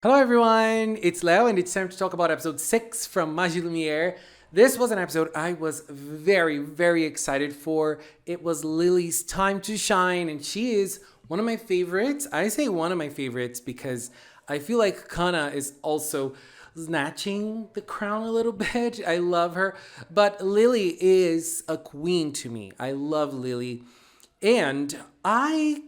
Hello everyone, it's Leo and it's time to talk about episode 6 from MAGILUMIERE. This was an episode I was very excited for. It was Lily's time to shine and she is one of my favorites. I say one of my favorites because I feel like Kana is also snatching the crown a little bit. I love her, but Lily is a queen to me. I love Lily and I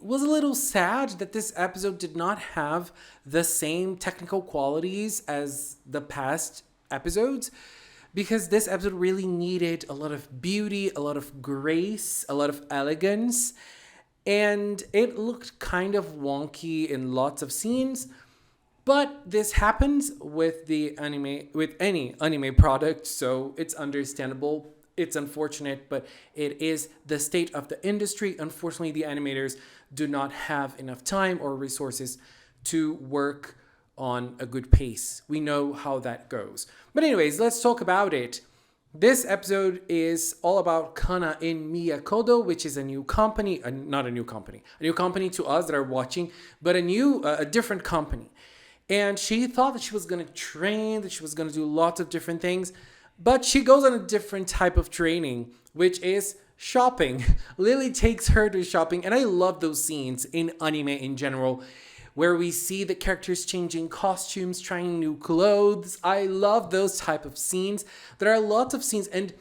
was a little sad that this episode did not have the same technical qualities as the past episodes because this episode really needed a lot of beauty, a lot of grace, a lot of elegance, and it looked kind of wonky in lots of scenes. But this happens with the anime, with any anime product, so it's understandable. It's unfortunate, but it is the state of the industry. Unfortunately, the animators do not have enough time or resources to work on a good pace. We know how that goes. But anyways, let's talk about it. This episode is all about Kana in Miyakodo, which is a new company, not a new company to us that are watching, but a different company. And she thought that she was going to train, that she was going to do lots of different things, but she goes on a different type of training, which is shopping. Lily takes her to shopping, and I love those scenes in anime in general, where we see the characters changing costumes, trying new clothes. I love those type of scenes. There are lots of scenes, and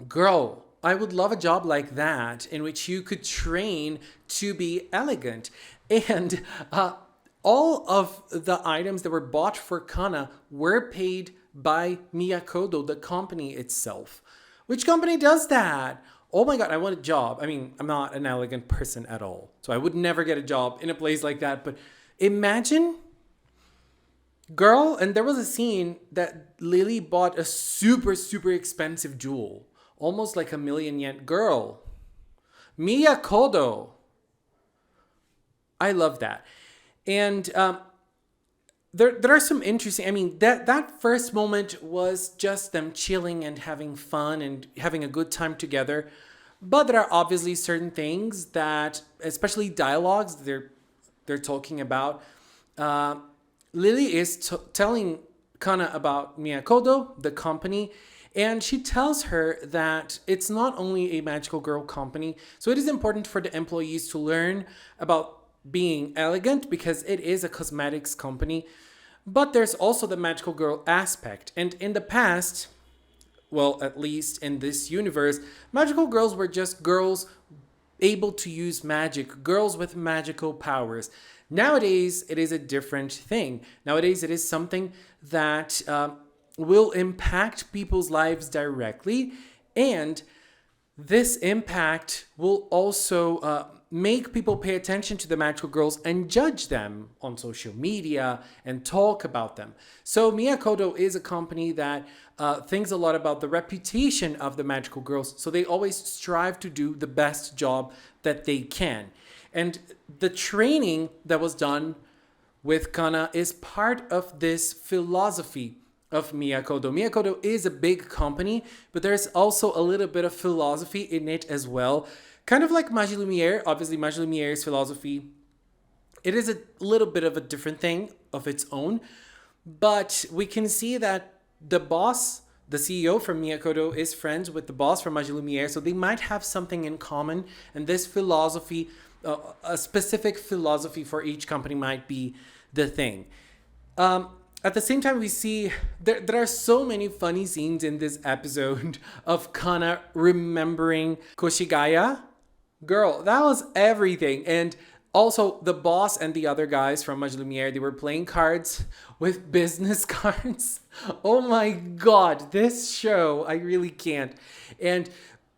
girl, I would love a job like that in which you could train to be elegant. And all of the items that were bought for Kana were paid by Miyakodo, the company itself. Which company does that? Oh my god, I want a job. I mean, I'm not an elegant person at all, so I would never get a job in a place like that. But imagine, girl, and there was a scene that Lily bought a super expensive jewel, almost like a 1,000,000 yen. Girl, Miyakodo. I love that. And there are some interesting. I mean, that first moment was just them chilling and having fun and having a good time together. But there are obviously certain things that, especially dialogues, they're talking about. Lily is telling Kana about Miyakodo, the company, and she tells her that it's not only a magical girl company, so it is important for the employees to learn about being elegant because it is a cosmetics company. But there's also the magical girl aspect. And in the past, well, at least in this universe, magical girls were just girls able to use magic, girls with magical powers. Nowadays, it is a different thing. Nowadays, it is something that will impact people's lives directly. And this impact will also make people pay attention to the magical girls and judge them on social media and talk about them. So Miyakodo is a company that thinks a lot about the reputation of the magical girls. So they always strive to do the best job that they can. And the training that was done with Kana is part of this philosophy of Miyakodo. Miyakodo is a big company, but there's also a little bit of philosophy in it as well. Kind of like MAGILUMIERE. Obviously, MAGILUMIERE's philosophy, it is a little bit of a different thing of its own. But we can see that the boss, the CEO from Miyakodo, is friends with the boss from MAGILUMIERE, so they might have something in common. And this philosophy, a specific philosophy for each company might be the thing. At the same time, we see there are so many funny scenes in this episode of Kana remembering Koshigaya. Girl, that was everything. And also, the boss and the other guys from MAGILUMIERE, they were playing cards with business cards. Oh my god, this show, I really can't. And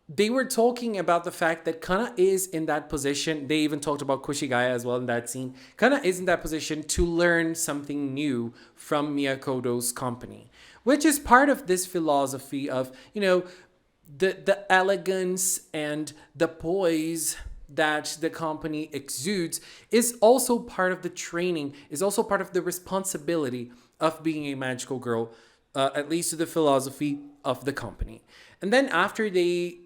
they were talking about the fact that Kana is in that position. They even talked about Koshigaya as well in that scene. Kana is in that position to learn something new from Miyakodo's company, which is part of this philosophy of, the elegance and the poise that the company exudes is also part of the training, is also part of the responsibility of being a magical girl, at least to the philosophy of the company. And then after they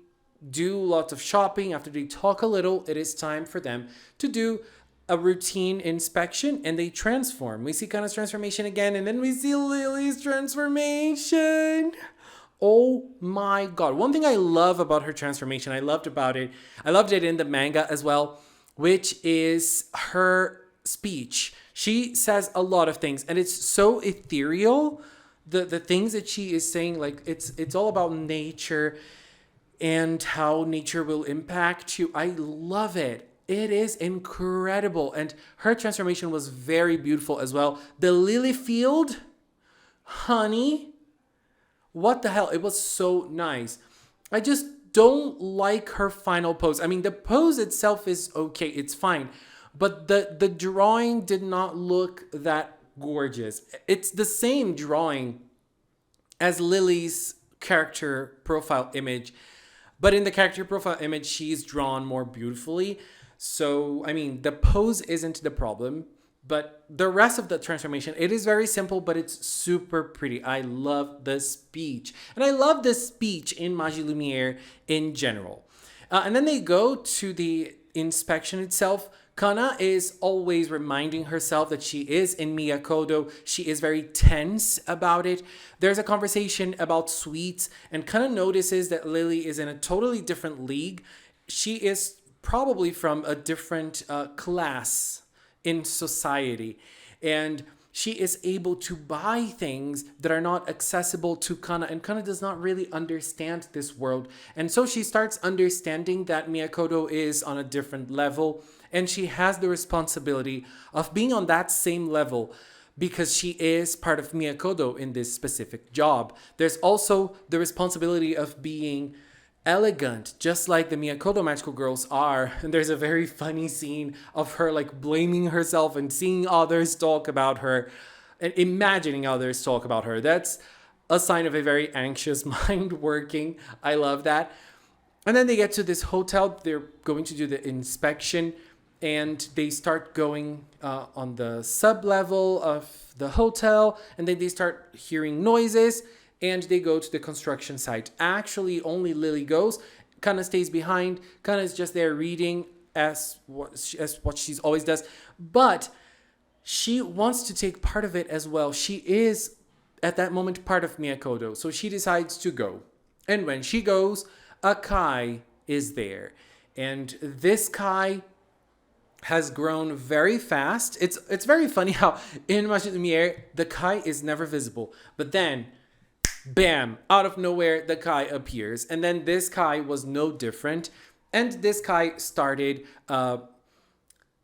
do lots of shopping, after they talk a little, it is time for them to do a routine inspection and they transform. We see Kana's transformation again, and then we see Lily's transformation. Oh my god. One thing I love about her transformation, I loved it in the manga as well, which is her speech. She says a lot of things and it's so ethereal. The things that she is saying, like it's all about nature and how nature will impact you. I love it. It is incredible. And her transformation was very beautiful as well. The lily field, honey, what the hell? It was so nice. I just don't like her final pose. I mean, the pose itself is okay. It's fine. But the drawing did not look that gorgeous. It's the same drawing as Lily's character profile image. But in the character profile image, she's drawn more beautifully. So, I mean, the pose isn't the problem. But the rest of the transformation, it is very simple, but it's super pretty. I love the speech. And I love the speech in MAGILUMIERE in general. And then they go to the inspection itself. Kana is always reminding herself that she is in Miyako-do. She is very tense about it. There's a conversation about sweets, and Kana notices that Lily is in a totally different league. She is probably from a different class in society, and she is able to buy things that are not accessible to Kana, and Kana does not really understand this world. And so she starts understanding that Miyako-do is on a different level, and she has the responsibility of being on that same level because she is part of Miyako-do in this specific job. There's also the responsibility of being elegant, just like the Miyako-do magical girls are. And there's a very funny scene of her like blaming herself and seeing others talk about her and imagining others talk about her. That's a sign of a very anxious mind working. I love that. And then they get to this hotel. They're going to do the inspection, and they start going on the sub level of the hotel, and then they start hearing noises. And they go to the construction site. Actually, only Lily goes. Kana stays behind. Kana is just there reading as what she always does. But she wants to take part of it as well. She is, at that moment, part of Miyako-do. So she decides to go. And when she goes, a Kai is there. And this Kai has grown very fast. It's very funny how in MAGILUMIERE, the Kai is never visible. But then, bam, out of nowhere, the Kai appears. And then this Kai was no different. And this Kai started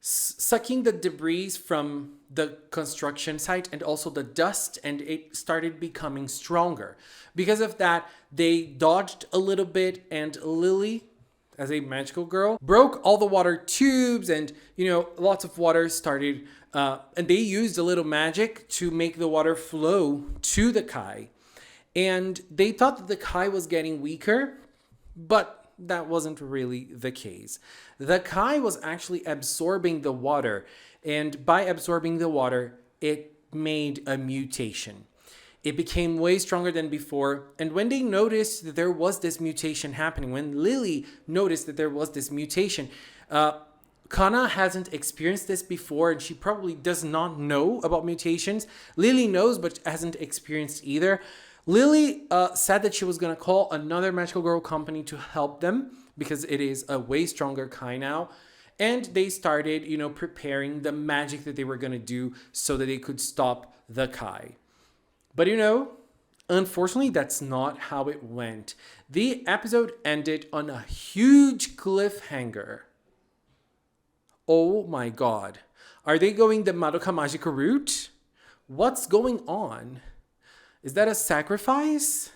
sucking the debris from the construction site and also the dust, and it started becoming stronger. Because of that, they dodged a little bit, and Lily, as a magical girl, broke all the water tubes, and, lots of water started, and they used a little magic to make the water flow to the Kai. And they thought that the Kai was getting weaker, but that wasn't really the case. The Kai was actually absorbing the water, and by absorbing the water, it made a mutation. It became way stronger than before, and when they noticed that there was this mutation happening, when Lily noticed that there was this mutation, Kana hasn't experienced this before, and she probably does not know about mutations. Lily knows, but hasn't experienced either. Lily said that she was going to call another magical girl company to help them because it is a way stronger Kai now. And they started, preparing the magic that they were going to do so that they could stop the Kai. But, unfortunately, that's not how it went. The episode ended on a huge cliffhanger. Oh my god. Are they going the Madoka Magica route? What's going on? Is that a sacrifice?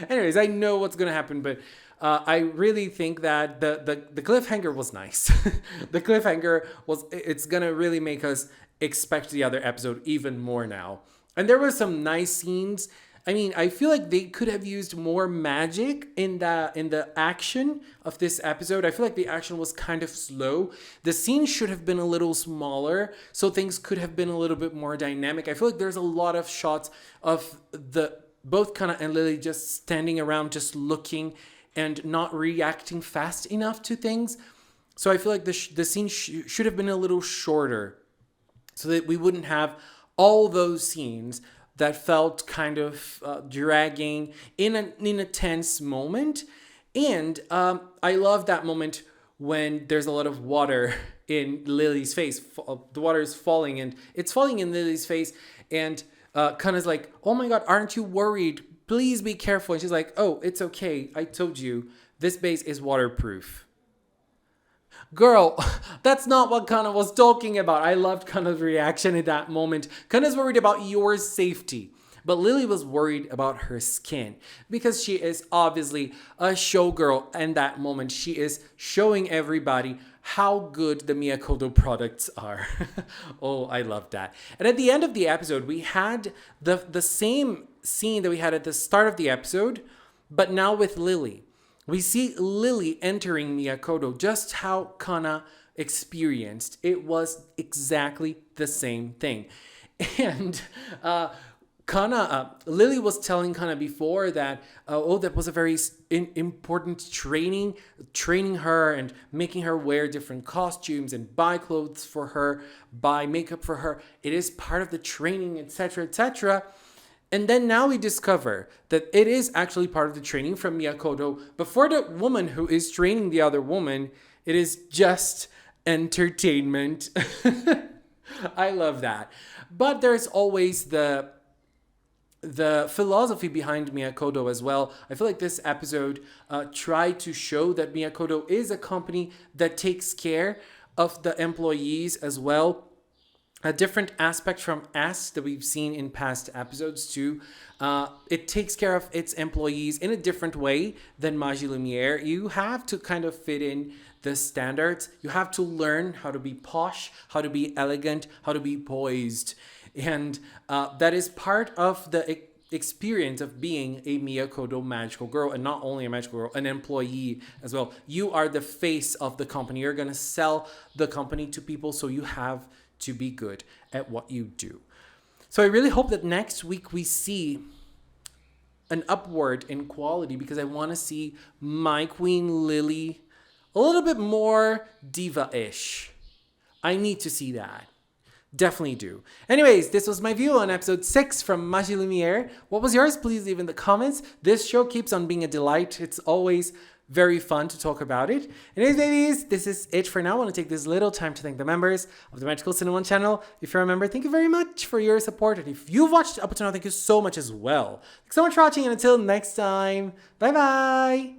Anyways, I know what's going to happen, but I really think that the cliffhanger was nice. The cliffhanger it's going to really make us expect the other episode even more now. And there were some nice scenes. I mean, I feel like they could have used more magic in the action of this episode. I feel like the action was kind of slow. The scene should have been a little smaller, so things could have been a little bit more dynamic. I feel like there's a lot of shots of both Kana and Lily just standing around, just looking and not reacting fast enough to things. So I feel like the scene should have been a little shorter so that we wouldn't have all those scenes that felt kind of dragging in a tense moment. And I love that moment when there's a lot of water in Lily's face. The water is falling, and it's falling in Lily's face. And Kana's like, oh my God, aren't you worried? Please be careful. And she's like, oh, it's okay. I told you, this base is waterproof. Girl, that's not what Kana was talking about. I loved Kana's reaction in that moment. Kana's worried about your safety. But Lily was worried about her skin because she is obviously a showgirl in that moment. She is showing everybody how good the Miyako products are. Oh, I love that. And at the end of the episode, we had the same scene that we had at the start of the episode, but now with Lily. We see Lily entering Miyako, just how Kana experienced. It was exactly the same thing. And Lily was telling Kana before that, that was a very important training her and making her wear different costumes and buy clothes for her, buy makeup for her. It is part of the training, etc., etc. And then now we discover that it is actually part of the training from Miyako. But for the woman who is training the other woman, it is just entertainment. I love that. But there's always the philosophy behind Miyako as well. I feel like this episode tried to show that Miyako is a company that takes care of the employees as well. A different aspect from S that we've seen in past episodes too. It takes care of its employees in a different way than MAGILUMIERE. You have to kind of fit in the standards. You have to learn how to be posh, how to be elegant, how to be poised. And that is part of the experience of being a Miyako magical girl, and not only a magical girl, an employee as well. You are the face of the company. You're going to sell the company to people, so you have to be good at what you do. So I really hope that next week we see an upward in quality, because I want to see my queen Lily a little bit more diva-ish. I need to see that. Definitely do. Anyways, this was my view on episode 6 from MAGILUMIERE. What was yours? Please leave in the comments. This show keeps on being a delight. It's always very fun to talk about it. Anyways, babies, this is it for now. I want to take this little time to thank the members of the Magical Cinnamon channel. If you're a member, thank you very much for your support. And if you've watched up until now, thank you so much as well. Thanks so much for watching, and until next time, bye-bye.